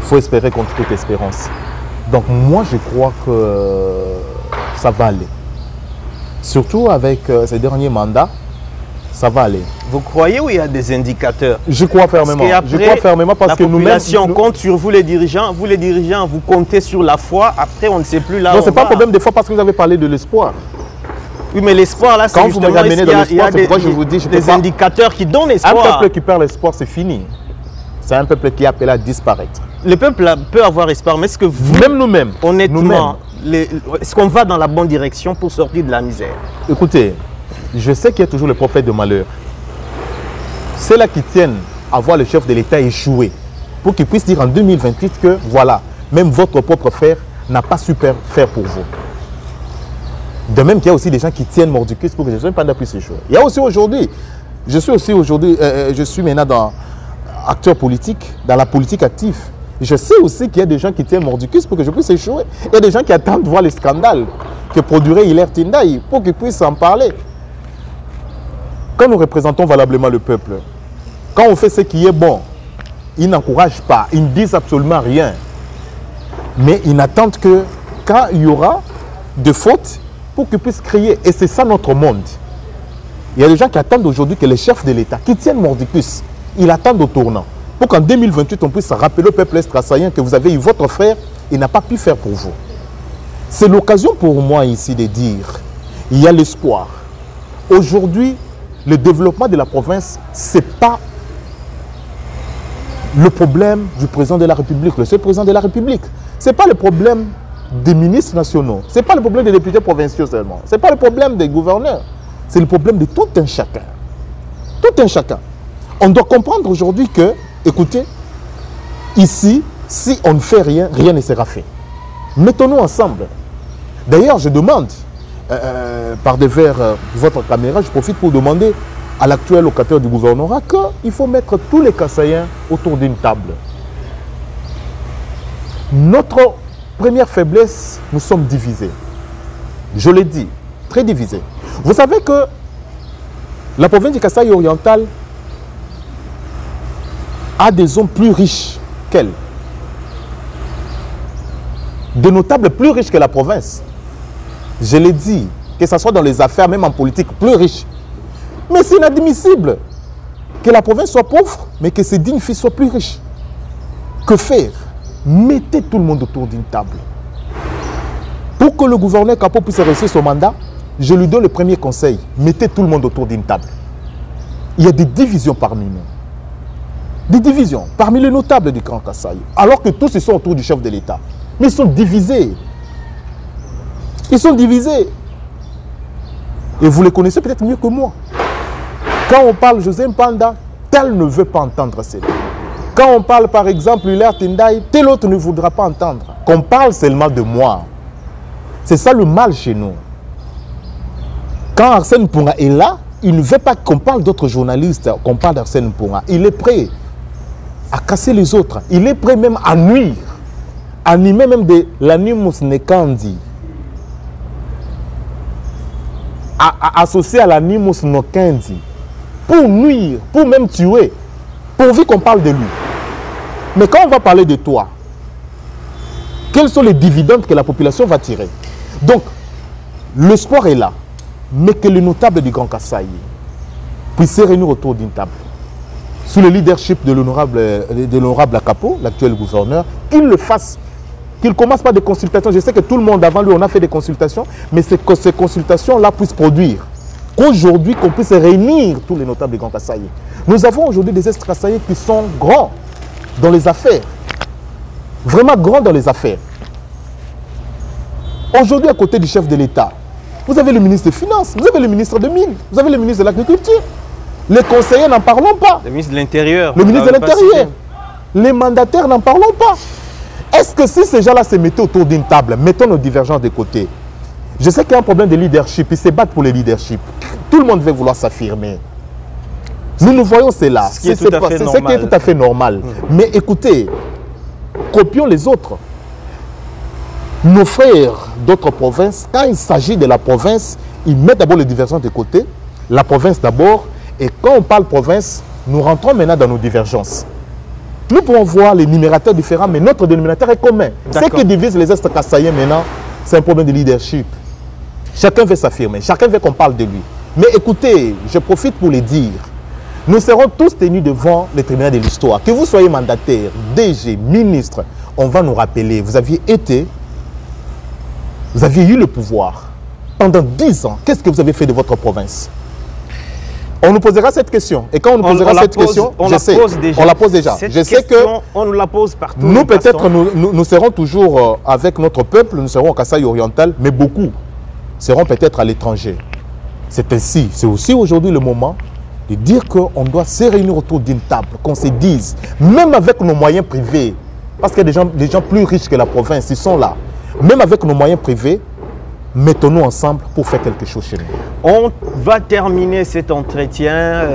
faut espérer contre toute espérance. Donc moi, je crois que ça va aller. Surtout avec ces derniers mandats, ça va aller. Vous croyez ou il y a des indicateurs? Je crois fermement. Je crois fermement parce que nous-mêmes... La population compte sur vous les dirigeants. Vous les dirigeants, vous comptez sur la foi. Après, on ne sait plus là où on va. Non, ce n'est pas un problème des fois parce que vous avez parlé de l'espoir. Oui, mais l'espoir, là, c'est quand vous me ramenez dans l'espoir, c'est pourquoi je vous dis... des indicateurs qui donnent espoir. Un peuple qui perd l'espoir, c'est fini. C'est un peuple qui est appelé à disparaître. Le peuple peut avoir espoir, mais est-ce que vous... Même nous-mêmes. Honnêtement, est-ce qu'on va dans la bonne direction pour sortir de la misère? Écoutez, je sais qu'il y a toujours le prophète de malheur. Ceux-là qui tiennent à voir le chef de l'État échouer, pour qu'il puisse dire en 2028 que voilà, même votre propre frère n'a pas su faire pour vous. De même qu'il y a aussi des gens qui tiennent mordicus pour que Joseph Mpanda puisse échouer. Il y a aussi aujourd'hui, je suis maintenant dans acteur politique, dans la politique active. Je sais aussi qu'il y a des gens qui tiennent mordicus pour que je puisse échouer. Il y a des gens qui attendent de voir les scandales que produirait Hilaire Tindai pour qu'ils puissent en parler. Quand nous représentons valablement le peuple, quand on fait ce qui est bon, ils n'encouragent pas, ils ne disent absolument rien. Mais ils n'attendent que quand il y aura de fautes pour qu'ils puissent crier. Et c'est ça notre monde. Il y a des gens qui attendent aujourd'hui que les chefs de l'État, qui tiennent mordicus, ils attendent au tournant. Pour qu'en 2028, on puisse rappeler au peuple est-assaillant que vous avez eu votre frère, il n'a pas pu faire pour vous. C'est l'occasion pour moi ici de dire, il y a l'espoir. Aujourd'hui, le développement de la province, ce n'est pas le problème du président de la République, le seul président de la République. Ce n'est pas le problème des ministres nationaux. Ce n'est pas le problème des députés provinciaux seulement. Ce n'est pas le problème des gouverneurs. C'est le problème de tout un chacun. Tout un chacun. On doit comprendre aujourd'hui que, écoutez, ici, si on ne fait rien, rien ne sera fait. Mettons-nous ensemble. D'ailleurs, je demande, par devers votre caméra, je profite pour demander à l'actuel locataire du gouvernorat qu'il faut mettre tous les Kassaïens autour d'une table. Notre première faiblesse, nous sommes divisés. Je l'ai dit, très divisés. Vous savez que la province du Kasaï oriental a des hommes plus riches qu'elle. Des notables plus riches que la province. Je l'ai dit, que ce soit dans les affaires, même en politique, plus riches. Mais c'est inadmissible que la province soit pauvre, mais que ses dignes fils soient plus riches. Que faire? Mettez tout le monde autour d'une table. Pour que le gouverneur Kapo puisse réussir son mandat, je lui donne le premier conseil. Mettez tout le monde autour d'une table. Il y a des divisions parmi nous. Des divisions parmi les notables du Grand Kasaï. Alors que tous ils sont autour du chef de l'État. Mais ils sont divisés. Ils sont divisés. Et vous les connaissez peut-être mieux que moi. Quand on parle Joseph Mpanda, tel ne veut pas entendre cela. Quand on parle par exemple Hilaire Tindai, tel autre ne voudra pas entendre. Qu'on parle seulement de moi. C'est ça le mal chez nous. Quand Arsène Mpunga est là, il ne veut pas qu'on parle d'autres journalistes, qu'on parle d'Arsène Mpunga. Il est prêt à casser les autres. Il est prêt même à nuire. Animer même de l'animus nekandi. À associer à l'animus nokandi. Pour nuire, pour même tuer. Pourvu qu'on parle de lui. Mais quand on va parler de toi, quels sont les dividendes que la population va tirer? Donc, l'espoir est là. Mais que les notables du Grand Kasaï puissent se réunir autour d'une table. Sous le leadership de l'honorable Akapo, l'actuel gouverneur, qu'il le fasse. Qu'il commence par des consultations. Je sais que tout le monde avant lui, on a fait des consultations, mais que ces consultations-là puissent produire. Qu'aujourd'hui, qu'on puisse réunir tous les notables du Grand Kasaï. Nous avons aujourd'hui des Est-Kassaïens qui sont grands dans les affaires. Vraiment grands dans les affaires. Aujourd'hui, à côté du chef de l'État, vous avez le ministre des Finances, vous avez le ministre des Mines, vous avez le ministre de l'Agriculture. Les conseillers, n'en parlons pas. Le ministre de l'Intérieur. Le ministre de l'Intérieur. Les mandataires, n'en parlons pas. Est-ce que si ces gens-là se mettaient autour d'une table, mettons nos divergences de côté, je sais qu'il y a un problème de leadership, ils se battent pour le leadership. Tout le monde veut vouloir s'affirmer. Nous voyons cela. C'est ce qui est tout à fait normal. Mais écoutez, copions les autres. Nos frères d'autres provinces, quand il s'agit de la province, ils mettent d'abord les divergences de côté, la province d'abord, et quand on parle province, nous rentrons maintenant dans nos divergences. Nous pouvons voir les numérateurs différents, mais notre dénominateur est commun. Ce qui divise les Est-Kassaïens maintenant, c'est un problème de leadership. Chacun veut s'affirmer, chacun veut qu'on parle de lui. Mais écoutez, je profite pour le dire, nous serons tous tenus devant le tribunal de l'histoire. Que vous soyez mandataire, DG, ministre, on va nous rappeler, vous aviez eu le pouvoir pendant 10 ans. Qu'est-ce que vous avez fait de votre province? On nous posera cette question. Et quand on nous posera cette question, je sais, on la pose déjà. Je sais que on nous la pose partout. Nous, peut-être, nous serons toujours avec notre peuple, nous serons au Kasaï oriental, mais beaucoup seront peut-être à l'étranger. C'est ainsi, c'est aussi aujourd'hui le moment de dire qu'on doit se réunir autour d'une table, qu'on se dise, même avec nos moyens privés, parce qu'il y a des gens plus riches que la province, ils sont là, même avec nos moyens privés, mettons-nous ensemble pour faire quelque chose chez nous. On va terminer cet entretien.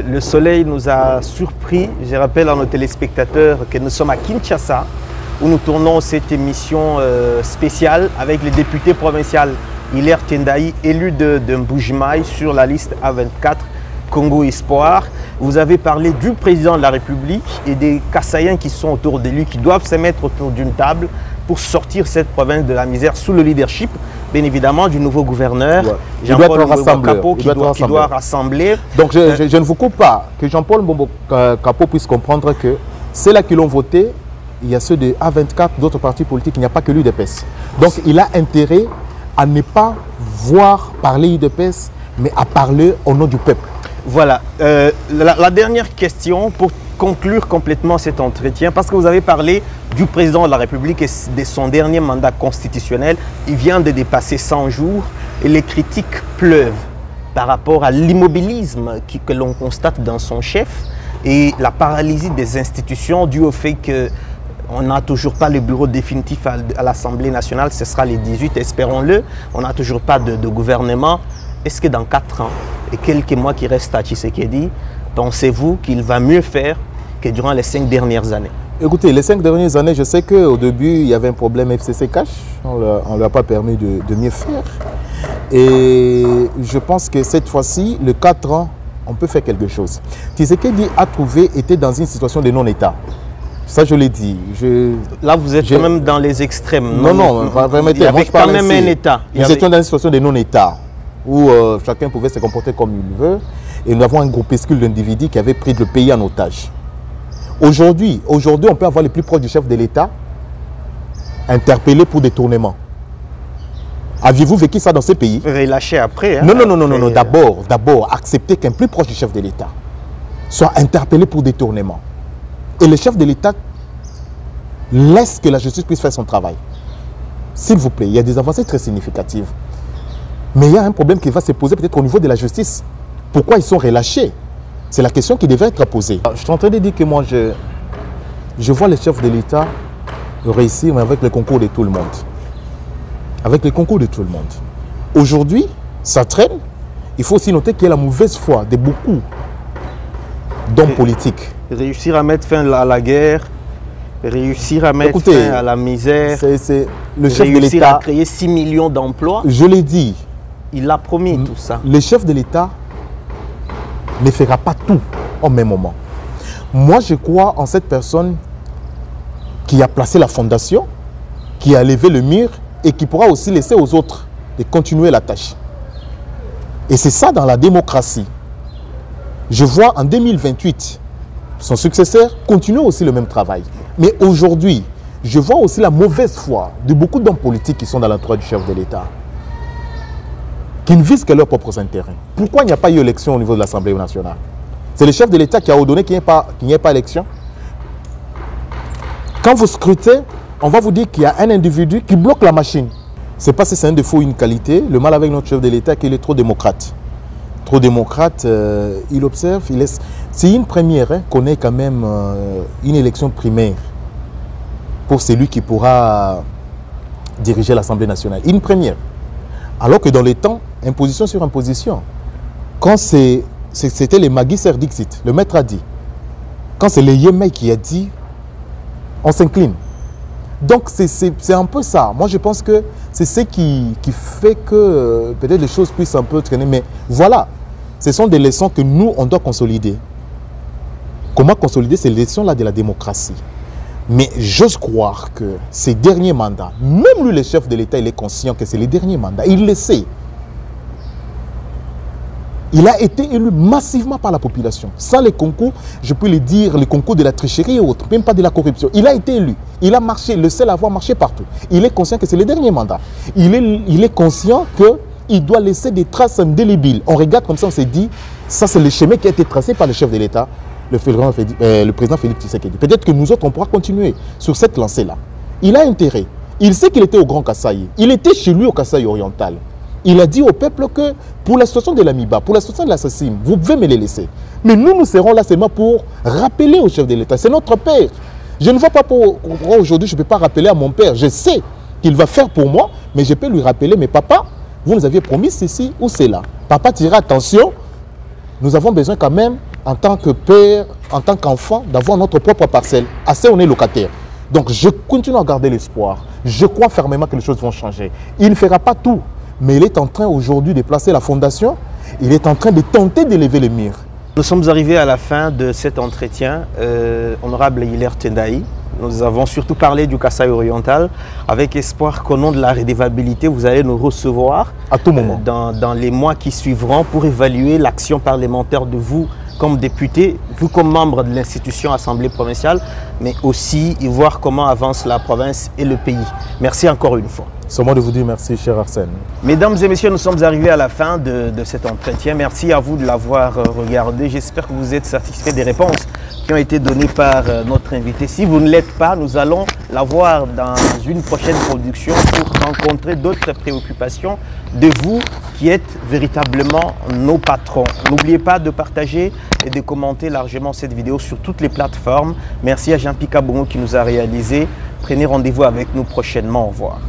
Le soleil nous a surpris. Je rappelle à nos téléspectateurs que nous sommes à Kinshasa, où nous tournons cette émission spéciale avec le député provincial Hilaire Tiendayi, élu de Mbuji-Mayi sur la liste A24 Congo Espoir. Vous avez parlé du président de la République et des Kassaïens qui sont autour de lui, qui doivent se mettre autour d'une table pour sortir cette province de la misère sous le leadership, bien évidemment, du nouveau gouverneur, Jean-Paul Mbombo-Kapo, qui doit rassembler. Donc je ne vous coupe pas, que Jean-Paul Mbombo-Kapo puisse comprendre que c'est là qu'ils l'ont voté. Il y a ceux de A24, d'autres partis politiques, il n'y a pas que l'UDPS. Donc il a intérêt à ne pas voir parler UDPS, mais à parler au nom du peuple. Voilà. La dernière question pour conclure complètement cet entretien, parce que vous avez parlé du président de la République et de son dernier mandat constitutionnel. Il vient de dépasser 100 jours et les critiques pleuvent par rapport à l'immobilisme que l'on constate dans son chef et la paralysie des institutions due au fait que on n'a toujours pas le bureau définitif à l'Assemblée nationale, ce sera les 18, espérons-le. On n'a toujours pas de gouvernement. Est-ce que dans 4 ans et quelques mois qui restent à Tshisekedi, pensez-vous qu'il va mieux faire que durant les 5 dernières années? Écoutez, les 5 dernières années, je sais qu'au début, il y avait un problème FCC Cash. On ne lui a pas permis de mieux faire. Et je pense que cette fois-ci, le 4 ans, on peut faire quelque chose. Tshisekedi était dans une situation de non-État. Ça, je l'ai dit. Là, vous êtes quand même dans les extrêmes. Non, il y avait quand même un État. Nous étions dans une situation de non-État où chacun pouvait se comporter comme il veut. Et nous avons un groupuscule d'individus qui avait pris le pays en otage. Aujourd'hui, on peut avoir les plus proches du chef de l'État interpellés pour détournement. Aviez-vous vécu ça dans ces pays? Relâché après. Hein, non. D'abord, accepter qu'un plus proche du chef de l'État soit interpellé pour détournement. Et le chef de l'État laisse que la justice puisse faire son travail. S'il vous plaît, il y a des avancées très significatives. Mais il y a un problème qui va se poser peut-être au niveau de la justice. Pourquoi ils sont relâchés? C'est la question qui devait être posée. Je suis en train de dire que moi, je vois le chef de l'État réussir, mais avec le concours de tout le monde. Avec le concours de tout le monde. Aujourd'hui, ça traîne. Il faut aussi noter qu'il y a la mauvaise foi de beaucoup d'hommes politiques. Réussir à mettre fin à la guerre, réussir à mettre fin à la misère, le chef de l'État à créer 6 millions d'emplois. Je l'ai dit. Il a promis tout ça. Le chef de l'État ne fera pas tout au même moment. Moi, je crois en cette personne qui a placé la fondation, qui a levé le mur et qui pourra aussi laisser aux autres de continuer la tâche. Et c'est ça dans la démocratie. Je vois en 2028 son successeur continue aussi le même travail. Mais aujourd'hui, je vois aussi la mauvaise foi de beaucoup d'hommes politiques qui sont dans l'entourage du chef de l'État, qui ne visent que leurs propres intérêts. Pourquoi il n'y a pas eu élection au niveau de l'Assemblée nationale? C'est le chef de l'État qui a ordonné qu'il n'y ait pas élection. Quand vous scrutez, on va vous dire qu'il y a un individu qui bloque la machine. Ce n'est pas si c'est un défaut ou une qualité. Le mal avec notre chef de l'État, c'est qu'il est trop démocrate. Trop démocrate, il observe, il laisse. C'est une première qu'on ait quand même une élection primaire pour celui qui pourra diriger l'Assemblée nationale. Une première. Alors que dans les temps, imposition sur imposition. Quand c'était les Magui Dixit, le maître a dit. Quand c'est le Yémei qui a dit, on s'incline. Donc c'est un peu ça. Moi je pense que c'est ce qui fait que peut-être les choses puissent un peu traîner. Mais voilà, ce sont des leçons que nous, on doit consolider. Comment consolider ces leçons-là de la démocratie? Mais j'ose croire que ces derniers mandats, même lui, le chef de l'État, il est conscient que c'est les derniers mandats. Il le sait. Il a été élu massivement par la population. Sans les concours, je peux le dire, les concours de la tricherie et autres, même pas de la corruption. Il a été élu. Il a marché, le seul à avoir marché partout. Il est conscient que c'est le dernier mandat. Il est conscient qu'il doit laisser des traces indélébiles. On regarde comme ça, on s'est dit, ça c'est le chemin qui a été tracé par le chef de l'État, le président Félix Tshisekedi. Peut-être que nous autres, on pourra continuer sur cette lancée-là. Il a intérêt. Il sait qu'il était au Grand Kasaï. Il était chez lui au Kasaï oriental. Il a dit au peuple que pour la situation de l'Amiba, pour la situation de l'assassin, vous pouvez me les laisser. Mais nous serons là seulement pour rappeler au chef de l'État. C'est notre père. Je ne vois pas pourquoi aujourd'hui je ne peux pas rappeler à mon père. Je sais qu'il va faire pour moi, mais je peux lui rappeler, mais papa, vous nous aviez promis ceci ou cela. Papa dira attention, nous avons besoin quand même, en tant que père, en tant qu'enfant, d'avoir notre propre parcelle. Assez, on est locataire. Donc je continue à garder l'espoir. Je crois fermement que les choses vont changer. Il ne fera pas tout, mais il est en train aujourd'hui de placer la fondation. Il est en train de tenter d'élever les murs. Nous sommes arrivés à la fin de cet entretien. Honorable Hilaire Tendai, nous avons surtout parlé du Kasaï oriental, avec espoir qu'au nom de la redevabilité, vous allez nous recevoir à tout moment dans les mois qui suivront pour évaluer l'action parlementaire de vous comme député, vous comme membre de l'institution Assemblée provinciale, mais aussi y voir comment avance la province et le pays. Merci encore une fois. C'est moi de vous dire merci, cher Arsène. Mesdames et messieurs, nous sommes arrivés à la fin de cet entretien. Merci à vous de l'avoir regardé. J'espère que vous êtes satisfait des réponses qui ont été données par notre invité. Si vous ne l'êtes pas, nous allons la voir dans une prochaine production pour rencontrer d'autres préoccupations de vous qui êtes véritablement nos patrons. N'oubliez pas de partager et de commenter largement cette vidéo sur toutes les plateformes. Merci à Jean-Pierre Kabongo qui nous a réalisé. Prenez rendez-vous avec nous prochainement. Au revoir.